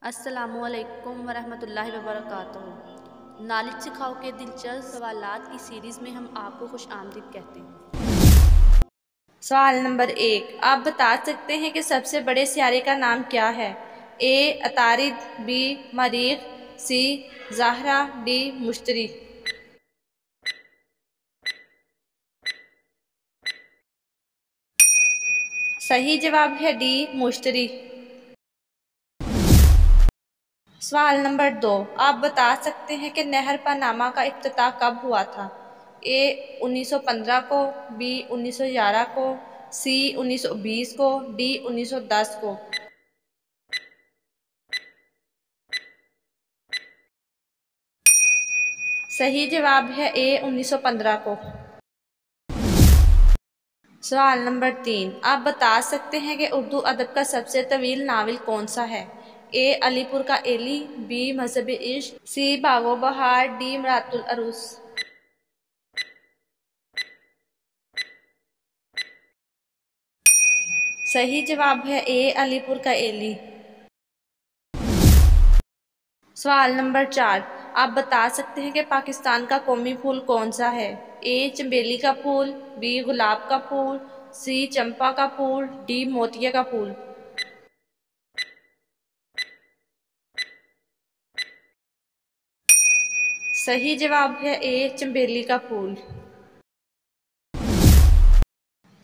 अस्सलामुअलैकुम वरहमतुल्लाहि वबरकातुहू। नॉलेज सिखाओ के दिलचस्प सवालात की सीरीज़ में हम आपको खुश आमदीद कहते हैं। सवाल नंबर 1, आप बता सकते हैं कि सबसे बड़े सियारे का नाम क्या है? ए अतारिद, बी मरीख, सी ज़हरा, डी मुश्तरी। सही जवाब है डी मुश्तरी। सवाल नंबर 2, आप बता सकते हैं कि नहर पनामा का इफ्तिताह कब हुआ था? ए 1915 को, बी 1911 को, सी 1920 को, डी 1910 को। सही जवाब है ए 1915 को। सवाल नंबर 3, आप बता सकते हैं कि उर्दू अदब का सबसे तवील नावल कौन सा है? ए अलीपुर का एली, बी मजहब इश्क, सी बागो बहार, डी मरातुल अरूस। सही जवाब है ए अलीपुर का एली। सवाल नंबर 4, आप बता सकते हैं कि पाकिस्तान का कौमी फूल कौन सा है? ए चंबेली का फूल, बी गुलाब का फूल, सी चंपा का फूल, डी मोतिया का फूल। सही जवाब है ए चंबेली का फूल।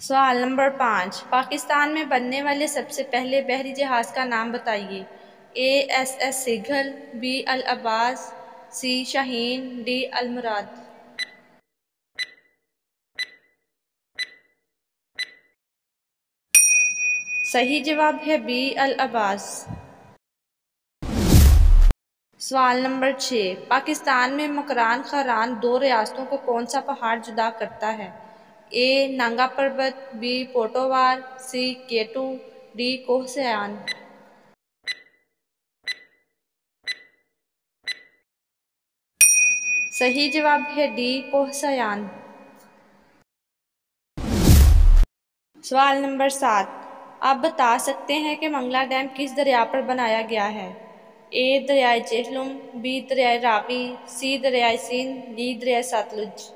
सवाल नंबर 5, पाकिस्तान में बनने वाले सबसे पहले बहरी जहाज़ का नाम बताइए। ए SS seagull, B L Abbas, सी शाहीन, डी अल मुराद। सही जवाब है बी अल अब्बास। सवाल नंबर 6, पाकिस्तान में मकरान खरान दो रियासतों को कौन सा पहाड़ जुदा करता है? ए नांगा पर्वत, बी पोटोवार, सी केटू, डी कोहसयान। सही जवाब है डी कोहसयान। सवाल नंबर 7, आप बता सकते हैं कि मंगला डैम किस दरिया पर बनाया गया है? ए दरियाए जेहलुम, बी दरियाए रावी, सी दरियाए सिंध, डी दरियाए सतलुज।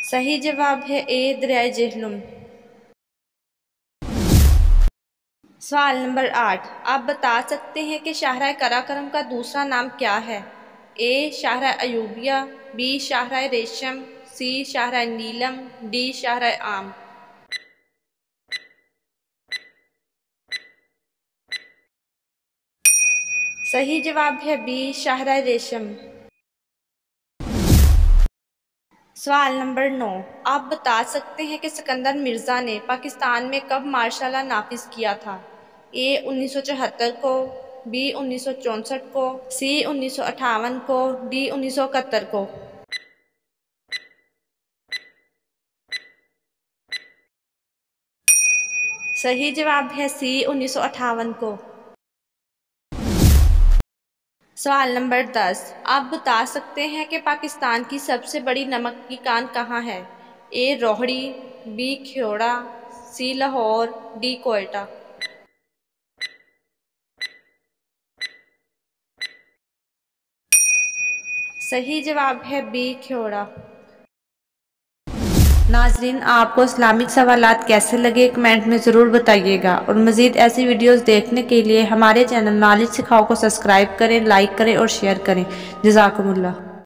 सही जवाब है ए दरियाए जेहलुम। सवाल नंबर 8, आप बता सकते हैं कि शाहराए कराकरम का दूसरा नाम क्या है? ए शाहराए अयूबिया, बी शाहराए रेशम, सी शाहराए नीलम, डी शाहराए आम। सही जवाब है बी शाहराए रेशम। सवाल नंबर 9, आप बता सकते हैं कि सिकंदर मिर्ज़ा ने पाकिस्तान में कब मार्शल लॉ नाफिज किया था? ए 1974 को, बी 1964 को, सी 1958 को, डी 1971 को। सही जवाब है सी 1958 को। सवाल नंबर 10, आप बता सकते हैं कि पाकिस्तान की सबसे बड़ी नमक की कान कहाँ है? ए रोहड़ी, बी ख्योड़ा, सी लाहौर, डी कोयटा। सही जवाब है बी ख्योड़ा। नाजरीन, आपको इस्लामिक सवालात कैसे लगे कमेंट में ज़रूर बताइएगा और मज़ीद ऐसी वीडियोस देखने के लिए हमारे चैनल नॉलेज सिखाओ को सब्सक्राइब करें, लाइक करें और शेयर करें। जज़ाकुमुल्लाह।